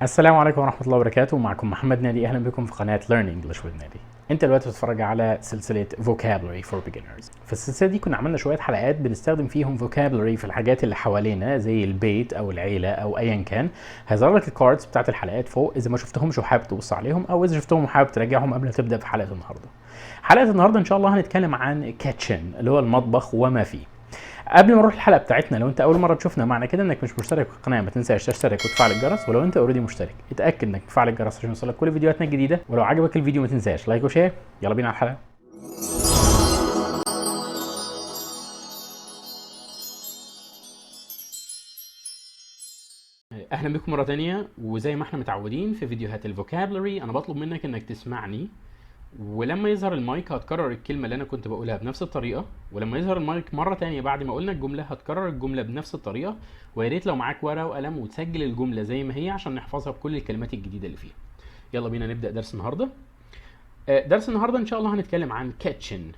السلام عليكم ورحمة الله وبركاته. معكم محمد نادي. أهلا بكم في قناة Learn English with نادي. أنت دلوقتي بتتفرج على سلسلة Vocabulary for Beginners. في السلسلة دي كنا عملنا شوية حلقات بنستخدم فيهم Vocabulary في الحاجات اللي حوالينا زي البيت أو العيلة أو أيا كان. هيظهر لك الكاردز بتاعت الحلقات فوق إذا ما شفتهمش وحابب تبص عليهم، أو إذا شفتهم وحابب تراجعهم قبل ما تبدأ في حلقة النهاردة. حلقة النهاردة إن شاء الله هنتكلم عن kitchen اللي هو المطبخ وما فيه. قبل ما نروح الحلقه بتاعتنا، لو انت اول مره تشوفنا معنى كده انك مش مشترك في القناه، ما تنساش تشترك وتفعل الجرس، ولو انت اوريدي مشترك اتاكد انك تفعل الجرس عشان يوصلك كل فيديوهاتنا الجديده، ولو عجبك الفيديو ما تنساش لايك وشير. يلا بينا على الحلقه. اهلا بكم مره ثانيه، وزي ما احنا متعودين في فيديوهات الفوكابلري انا بطلب منك انك تسمعني، ولما يظهر المايك هتكرر الكلمة اللي أنا كنت بقولها بنفس الطريقة، ولما يظهر المايك مرة تانية بعد ما قلنا الجملة هتكرر الجملة بنفس الطريقة. ويا ريت لو معاك ورقة وقلم وتسجل الجملة زي ما هي عشان نحفظها بكل الكلمات الجديدة اللي فيها. يلا بينا نبدأ درس النهاردة. درس النهاردة إن شاء الله هنتكلم عن kitchen.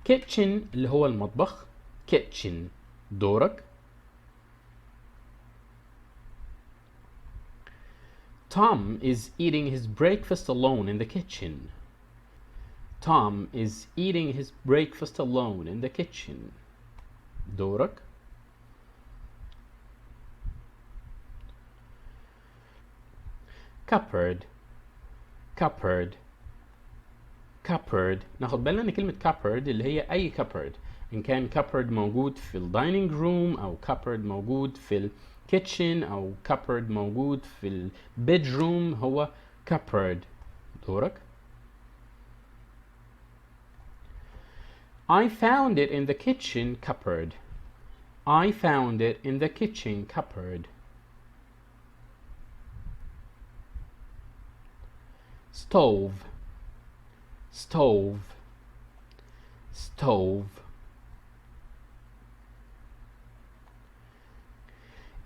kitchen اللي هو المطبخ. kitchen دورك. Tom is eating his breakfast alone in the kitchen. Tom is eating his breakfast alone in the kitchen. دورك. cupboard. ناخد بالنا ان كلمة cupboard اللي هي اي cupboard، ان كان cupboard موجود في الدايننج روم، او cupboard موجود في الكيتشن، او cupboard موجود في البيدروم، هو cupboard. دورك. I found it in the kitchen cupboard. I found it in the kitchen cupboard. stove.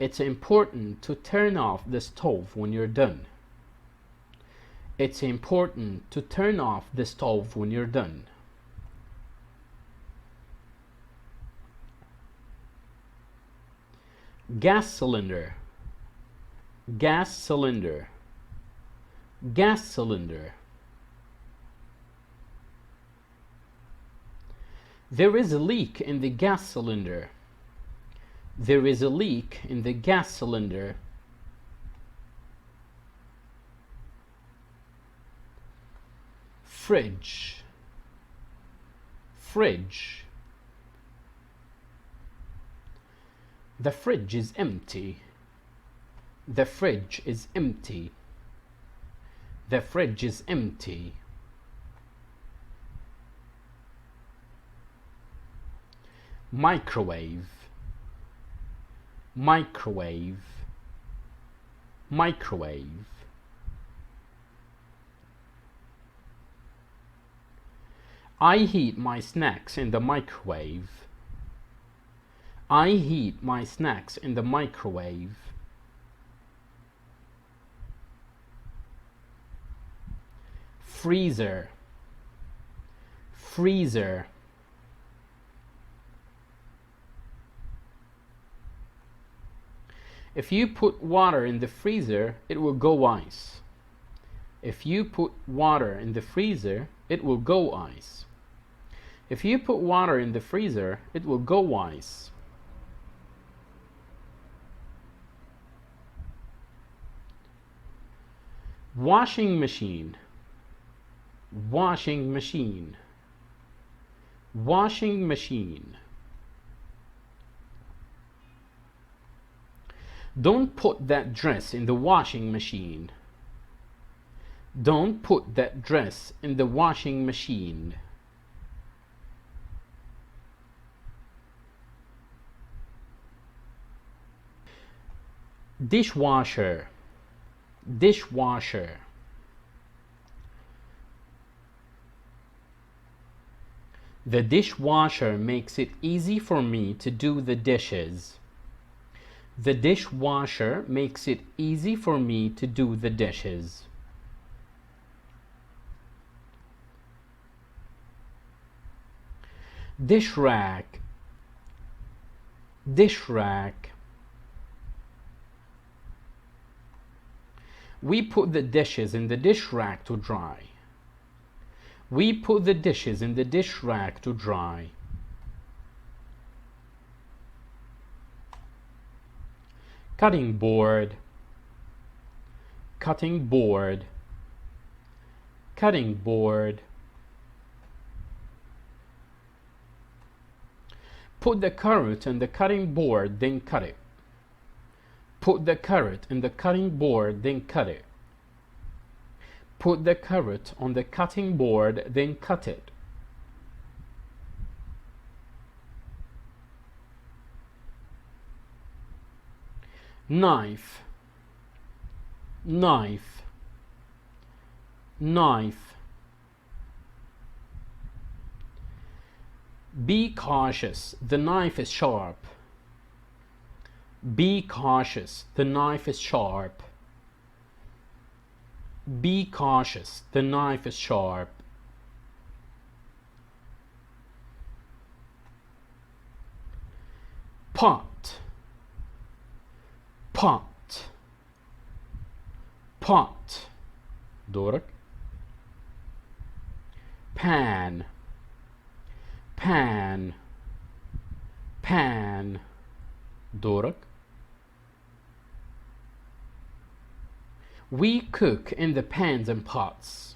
It's important to turn off the stove when you're done. It's important to turn off the stove when you're done. gas cylinder. There is a leak in the gas cylinder. There is a leak in the gas cylinder. fridge. The fridge is empty. The fridge is empty. microwave. I heat my snacks in the microwave. freezer. If you put water in the freezer, it will go ice. If you put water in the freezer, it will go ice. If you put water in the freezer, it will go ice. washing machine. Don't put that dress in the washing machine. Don't put that dress in the washing machine. dishwasher. The dishwasher makes it easy for me to do the dishes. The dishwasher makes it easy for me to do the dishes. dish rack. We put the dishes in the dish rack to dry. We put the dishes in the dish rack to dry. Cutting board, cutting board, cutting board. Put the carrot on the cutting board, then cut it. Put the carrot in the cutting board, then cut it. Put the carrot on the cutting board, then cut it. Knife, knife, knife. Be cautious, the knife is sharp. Be cautious, the knife is sharp. Be cautious, the knife is sharp. Pot, pot, pot. دورك. Pan, pan, pan. دورك. We cook in the pans and pots.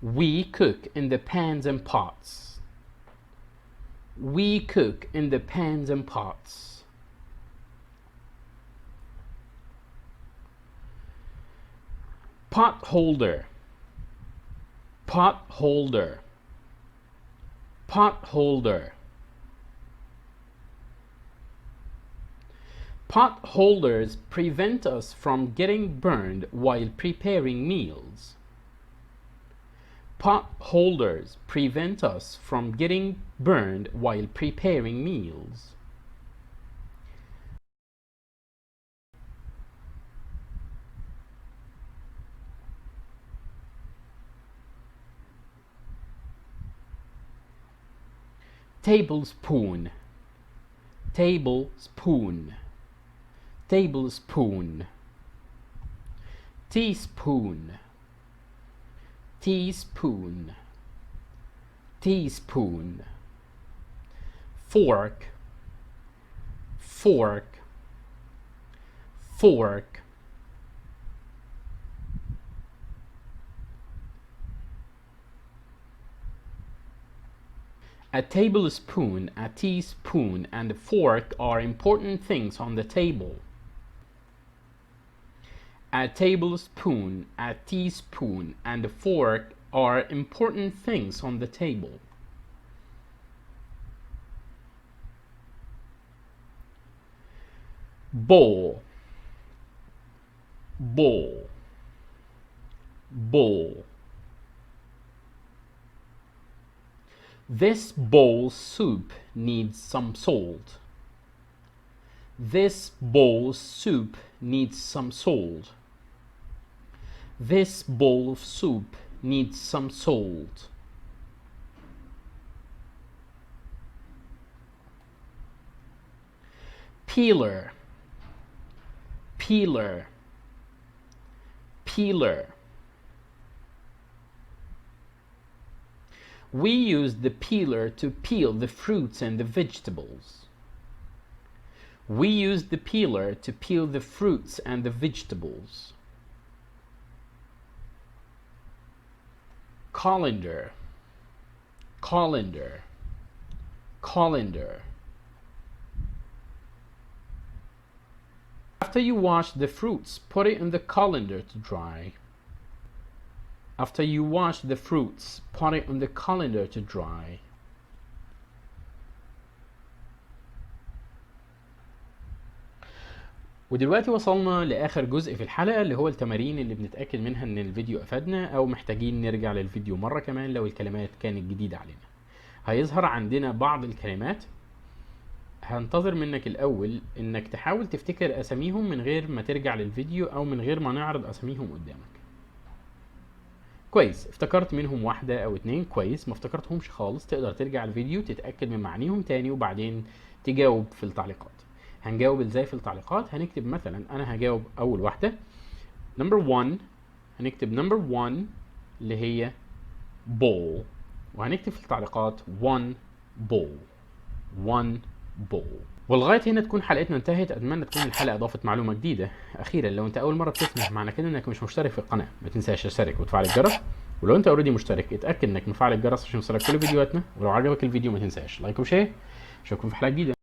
We cook in the pans and pots. We cook in the pans and pots. Pot holder, pot holder, pot holder. Pot holders prevent us from getting burned while preparing meals. Pot holders prevent us from getting burned while preparing meals. Tablespoon, tablespoon, tablespoon. Teaspoon, teaspoon, teaspoon. Fork, fork, fork. A tablespoon, a teaspoon, and a fork are important things on the table. A tablespoon, a teaspoon, and a fork are important things on the table. Bowl, bowl, bowl. This bowl soup needs some salt. This bowl soup needs some salt. This bowl of soup needs some salt. Peeler, peeler, peeler. We use the peeler to peel the fruits and the vegetables. We use the peeler to peel the fruits and the vegetables. Colander, colander, colander. After you wash the fruits, put it in the colander to dry. After you wash the fruits, put it on the colander to dry. ودلوقتي وصلنا لآخر جزء في الحلقة اللي هو التمارين اللي بنتأكد منها ان الفيديو افادنا او محتاجين نرجع للفيديو مرة كمان لو الكلمات كانت جديدة علينا. هيظهر عندنا بعض الكلمات، هنتظر منك الاول انك تحاول تفتكر اساميهم من غير ما ترجع للفيديو او من غير ما نعرض اساميهم قدامك. كويس، افتكرت منهم واحدة او اتنين، كويس. ما افتكرتهمش خالص تقدر ترجع الفيديو تتأكد من معانيهم تاني وبعدين تجاوب في التعليقات. هنجاوب ازاي في التعليقات؟ هنكتب مثلا انا هجاوب اول واحدة نمبر 1 هنكتب نمبر 1 اللي هي bowl، وهنكتب في التعليقات 1 bowl 1 bowl. ولغايه هنا تكون حلقتنا انتهت. اتمنى تكون الحلقه اضافت معلومه جديده. اخيرا لو انت اول مره بتسمع معنى كده انك مش مشترك في القناه، ما تنساش تشترك وتفعل الجرس، ولو انت اوريدي مشترك اتاكد انك مفعل الجرس عشان يوصلك كل فيديوهاتنا، ولو عجبك الفيديو ما تنساش لايك وشير. اشوفكم في حلقه جديده.